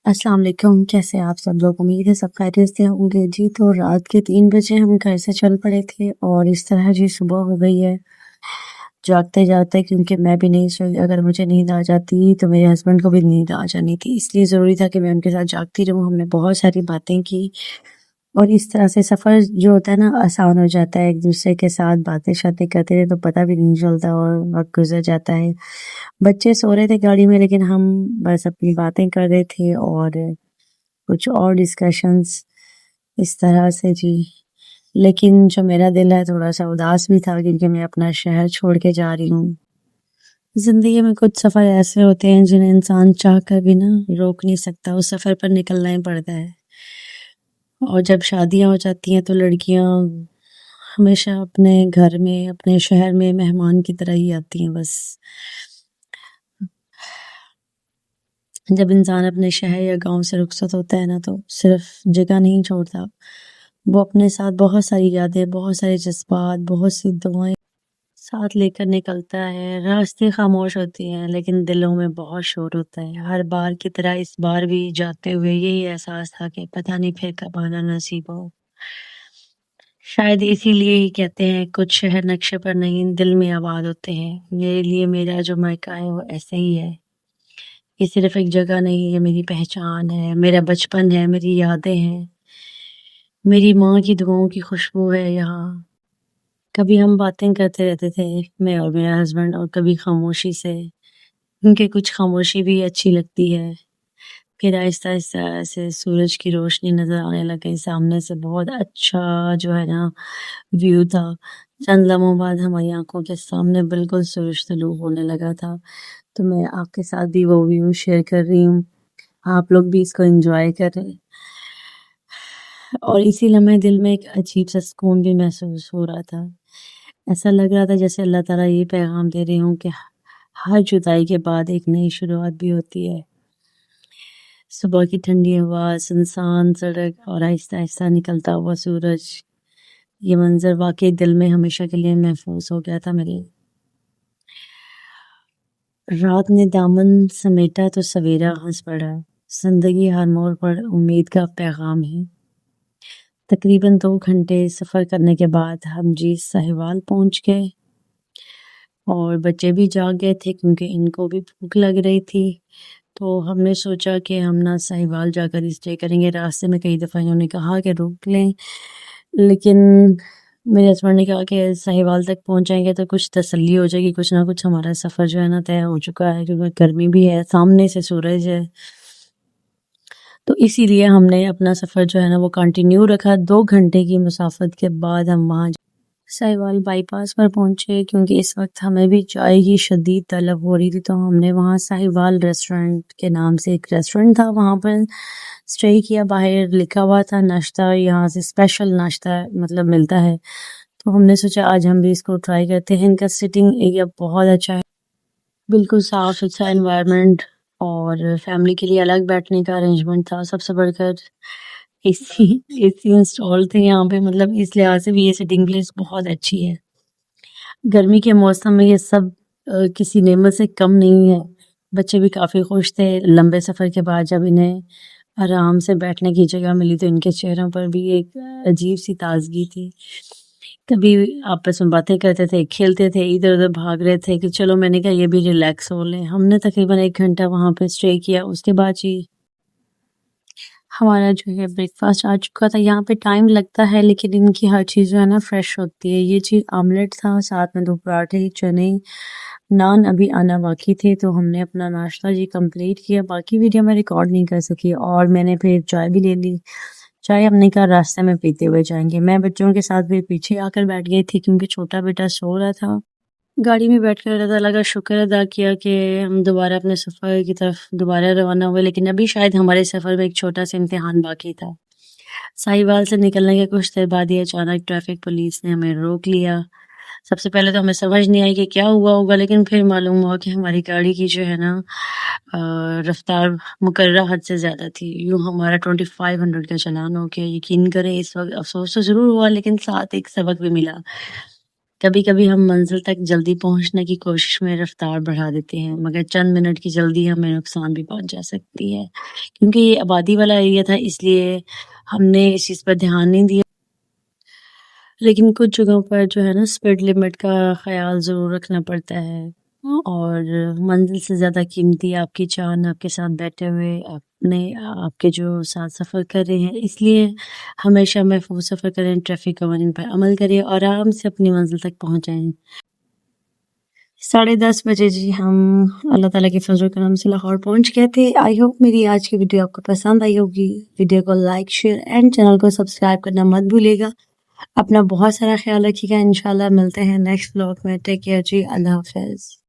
अस्सलाम वालेकुम। कैसे आप सब लोग? उम्मीद है सब खैरियत से होंगे जी। तो रात के 3 बजे हम घर से चल पड़े थे और इस तरह जी सुबह हो गई है जागते जागते, क्योंकि मैं भी नहीं सोई। अगर मुझे नींद आ जाती तो मेरे हस्बैंड को भी नींद आ जानी थी, इसलिए ज़रूरी था कि मैं उनके साथ जागती रहूं। हमने बहुत सारी बातें की और इस तरह से सफ़र जो होता है ना आसान हो जाता है। एक दूसरे के साथ बातें शातें करते रहे तो पता भी नहीं चलता और वक्त गुजर जाता है। बच्चे सो रहे थे गाड़ी में, लेकिन हम बस अपनी बातें कर रहे थे और कुछ और डिस्कशंस इस तरह से जी। लेकिन जो मेरा दिल है थोड़ा सा उदास भी था, क्योंकि मैं अपना शहर छोड़ के जा रही हूँ। जिंदगी में कुछ सफ़र ऐसे होते हैं जिन्हें इंसान चाह कर भी ना रोक नहीं सकता, उस सफ़र पर निकलना ही पड़ता है। और जब शादियां हो जाती हैं तो लड़कियां हमेशा अपने घर में, अपने शहर में मेहमान की तरह ही आती हैं बस। जब इंसान अपने शहर या गांव से रुखसत होता है ना, तो सिर्फ जगह नहीं छोड़ता, वो अपने साथ बहुत सारी यादें, बहुत सारे जज्बात, बहुत सी दुआएं साथ लेकर निकलता है। रास्ते खामोश होते हैं लेकिन दिलों में बहुत शोर होता है। हर बार की तरह इस बार भी जाते हुए यही एहसास था कि पता नहीं फिर कब आना नसीब हो। शायद इसीलिए ही कहते हैं कुछ शहर नक्शे पर नहीं, दिल में आबाद होते हैं। मेरे लिए मेरा जो मयका है वो ऐसे ही है। ये सिर्फ एक जगह नहीं है, मेरी पहचान है, मेरा बचपन है, मेरी यादें हैं, मेरी माँ की दुआओं की खुशबू है यहाँ। कभी हम बातें करते रहते थे, मैं और मेरा हस्बैंड, और कभी खामोशी से, क्योंकि कुछ खामोशी भी अच्छी लगती है। फिर आहिस्ता आहिस्ता ऐसे सूरज की रोशनी नजर आने लग गई सामने से। बहुत अच्छा जो है ना व्यू था। चंद लम्हों बाद हमारी आंखों के सामने बिल्कुल सूरज तुलू होने लगा था। तो मैं आपके साथ भी वो व्यू शेयर कर रही हूँ, आप लोग भी इसको एंजॉय करें। और इसी लम्हे दिल में एक अजीब सा सुकून भी महसूस हो रहा था। ऐसा लग रहा था जैसे अल्लाह ताला ये पैगाम दे रहे हूँ कि हर जुदाई के बाद एक नई शुरुआत भी होती है। सुबह की ठंडी हवा, सुनसान सड़क और आहिस्ता आहिस्ता निकलता हुआ सूरज, ये मंजर वाकई दिल में हमेशा के लिए महफूज हो गया था मेरे। रात ने दामन समेटा तो सवेरा हंस पड़ा। जिंदगी हर मोड़ पर उम्मीद का पैगाम है। तकरीबन 2 घंटे सफ़र करने के बाद हम जी साहिवाल पहुंच गए और बच्चे भी जाग गए थे, क्योंकि इनको भी भूख लग रही थी। तो हमने सोचा कि हम ना साहिवाल जाकर स्टे करेंगे। रास्ते में कई दफ़ा इन्होंने कहा कि रुक लें, लेकिन मेरे हस्बैंड ने कहा कि साहिवाल तक पहुंचाएंगे तो कुछ तसल्ली हो जाएगी, कुछ ना कुछ हमारा सफ़र जो है ना तय हो चुका है, क्योंकि गर्मी भी है, सामने से सूरज है। तो इसीलिए हमने अपना सफ़र जो है ना वो कंटिन्यू रखा। 2 घंटे की मुसाफत के बाद हम वहाँ साहिवाल बाईपास पर पहुंचे, क्योंकि इस वक्त हमें भी चाय की शदीद तलब हो रही थी। तो हमने वहाँ साहिवाल रेस्टोरेंट के नाम से एक रेस्टोरेंट था, वहाँ पर स्टे किया। बाहर लिखा हुआ था नाश्ता, यहाँ से स्पेशल नाश्ता मतलब मिलता है। तो हमने सोचा आज हम भी इसको ट्राई करते हैं। इनका सिटिंग एरिया बहुत अच्छा है, बिल्कुल साफ सुथरा एनवायरनमेंट, और फैमिली के लिए अलग बैठने का अरेंजमेंट था। सबसे बढ़कर एसी एसी इंस्टॉल थे यहाँ पे, मतलब इस लिहाज से भी ये सिटिंग प्लेस बहुत अच्छी है। गर्मी के मौसम में ये सब किसी नेमत से कम नहीं है। बच्चे भी काफ़ी खुश थे। लंबे सफ़र के बाद जब इन्हें आराम से बैठने की जगह मिली तो इनके चेहरों पर भी एक अजीब सी ताजगी थी। कभी आपस में बातें करते थे, खेलते थे, इधर उधर भाग रहे थे कि चलो, मैंने कहा ये भी रिलैक्स हो लें। हमने तकरीबन 1 घंटा वहाँ पे स्टे किया। उसके बाद जी हमारा जो है ब्रेकफास्ट आ चुका था। यहाँ पे टाइम लगता है, लेकिन इनकी हर चीज़ जो है ना फ्रेश होती है। ये चीज़ आमलेट था, साथ में 2 पराठे, चने, नान अभी आना बाकी थे। तो हमने अपना नाश्ता जी कंप्लीट किया। बाकी वीडियो मैं रिकॉर्ड नहीं कर सकी और मैंने फिर चाय भी ले ली। चाय हमने कहा रास्ते में पीते हुए जाएंगे। मैं बच्चों के साथ फिर पीछे आकर बैठ गई थी, क्योंकि छोटा बेटा सो रहा था। गाड़ी में बैठकर अल्लाह ताला का शुक्र अदा किया कि हम दोबारा अपने सफ़र की तरफ दोबारा रवाना हुए। लेकिन अभी शायद हमारे सफ़र में एक छोटा सा इम्तिहान बाकी था। साहिवाल से निकलने के कुछ देर बाद ही अचानक ट्रैफिक पुलिस ने हमें रोक लिया। सबसे पहले तो हमें समझ नहीं आई कि क्या हुआ होगा, लेकिन फिर मालूम हुआ कि हमारी गाड़ी की जो है ना रफ्तार मुकर्ररा हद से ज़्यादा थी। यूँ हमारा 2500 का चालान हो गया। यकीन करें इस वक्त अफसोस तो ज़रूर हुआ, लेकिन साथ एक सबक भी मिला کبھی کبھی ہم منزل تک جلدی پہنچنے کی کوشش میں رفتار بڑھا دیتے ہیں، مگر چند منٹ کی جلدی ہمیں نقصان بھی پہنچا سکتی ہے۔ کیونکہ یہ آبادی والا ایریا تھا، اس لیے ہم نے اس چیز پر دھیان نہیں دیا، لیکن کچھ جگہوں پر جو ہے نا اسپیڈ لمٹ کا خیال ضرور رکھنا پڑتا ہے، اور منزل سے زیادہ قیمتی آپ کی جان، آپ کے ساتھ بیٹھے ہوئے آپ کے جو ساتھ سفر کر رہے ہیں، اس لیے ہمیشہ محفوظ سفر کریں، ٹریفک قوانین پر عمل کریں اور آرام سے اپنی منزل تک پہنچائیں۔ 10:30 بجے جی ہم اللہ تعالیٰ کے فضل و کرم سے لاہور پہنچ گئے تھے۔ آئی ہوپ میری آج کی ویڈیو آپ کو پسند آئی ہوگی۔ ویڈیو کو لائک، شیئر اینڈ چینل کو سبسکرائب کرنا مت بھولیے گا۔ اپنا بہت سارا خیال رکھیے گا، انشاءاللہ ملتے ہیں نیکسٹ ولاگ میں۔ ٹیک کیئر جی، اللہ حافظ۔